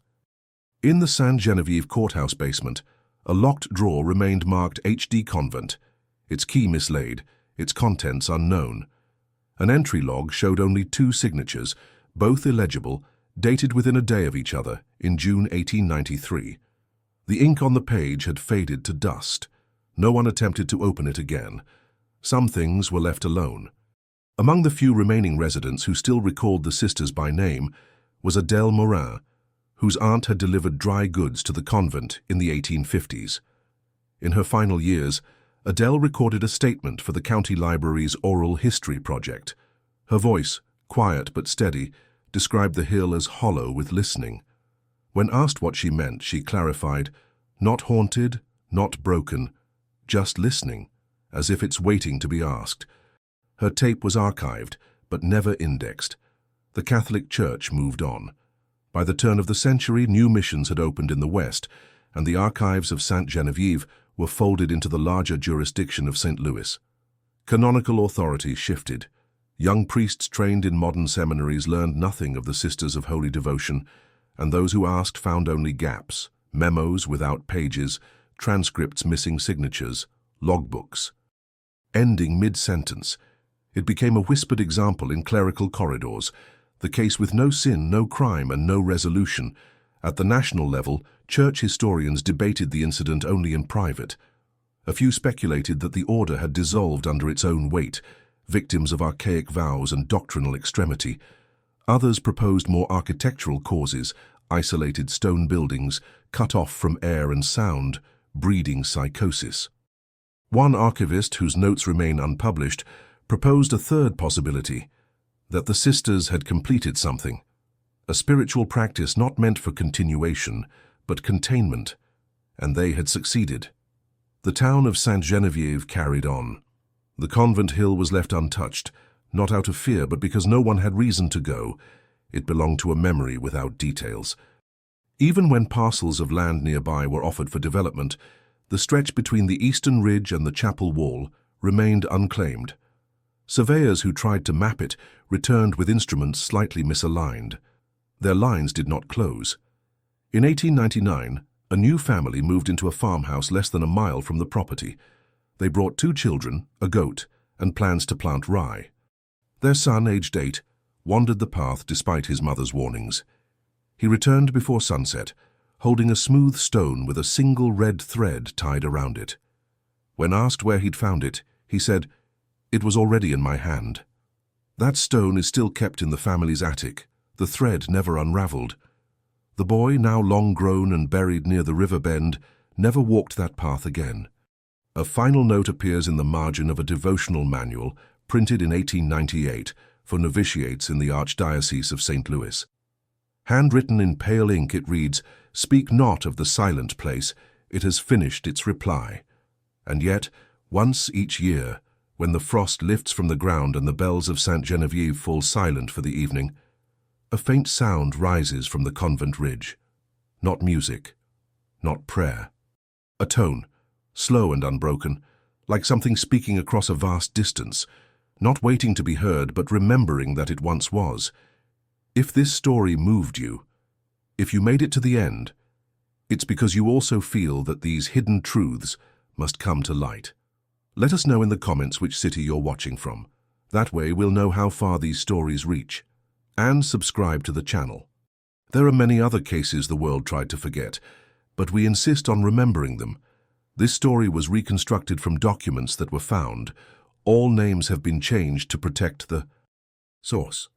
In the Sainte Geneviève courthouse basement, a locked drawer remained marked HD Convent, its key mislaid, its contents unknown. An entry log showed only 2 signatures, both illegible, dated within a day of each other, in June 1893. The ink on the page had faded to dust. No one attempted to open it again. Some things were left alone. Among the few remaining residents who still recalled the sisters by name was Adèle Morin, whose aunt had delivered dry goods to the convent in the 1850s. In her final years, Adèle recorded a statement for the county library's oral history project. Her voice, quiet but steady, described the hill as hollow with listening. When asked what she meant, she clarified, "Not haunted, not broken, just listening, as if it's waiting to be asked." Her tape was archived, but never indexed. The Catholic Church moved on. By the turn of the century, new missions had opened in the West, and the archives of Sainte Geneviève were folded into the larger jurisdiction of St. Louis. Canonical authority shifted. Young priests trained in modern seminaries learned nothing of the Sisters of Holy Devotion, and those who asked found only gaps, memos without pages, transcripts missing signatures, logbooks. Ending mid-sentence, it became a whispered example in clerical corridors, the case with no sin, no crime, and no resolution. At the national level, church historians debated the incident only in private. A few speculated that the order had dissolved under its own weight, victims of archaic vows and doctrinal extremity. Others proposed more architectural causes, isolated stone buildings, cut off from air and sound, breeding psychosis. One archivist, whose notes remain unpublished, proposed a third possibility, that the sisters had completed something, a spiritual practice not meant for continuation, but containment, and they had succeeded. The town of Sainte Geneviève carried on. The convent hill was left untouched, not out of fear, but because no one had reason to go. It belonged to a memory without details. Even when parcels of land nearby were offered for development, the stretch between the eastern ridge and the chapel wall remained unclaimed. Surveyors who tried to map it returned with instruments slightly misaligned. Their lines did not close. In 1899, a new family moved into a farmhouse less than a mile from the property. They brought 2 children, a goat, and plans to plant rye. Their son, aged 8, wandered the path despite his mother's warnings. He returned before sunset, holding a smooth stone with a single red thread tied around it. When asked where he'd found it, he said, "It was already in my hand." That stone is still kept in the family's attic, the thread never unraveled. The boy, now long grown and buried near the river bend, never walked that path again. A final note appears in the margin of a devotional manual printed in 1898 for novitiates in the Archdiocese of St. Louis. Handwritten in pale ink it reads, "Speak not of the silent place, it has finished its reply." And yet, once each year, when the frost lifts from the ground and the bells of Sainte Geneviève fall silent for the evening, a faint sound rises from the convent ridge. Not music, not prayer. A tone, slow and unbroken, like something speaking across a vast distance, not waiting to be heard but remembering that it once was. If this story moved you, if you made it to the end, it's because you also feel that these hidden truths must come to light. Let us know in the comments which city you're watching from. That way we'll know how far these stories reach. And subscribe to the channel. There are many other cases the world tried to forget, but we insist on remembering them. This story was reconstructed from documents that were found. All names have been changed to protect the source.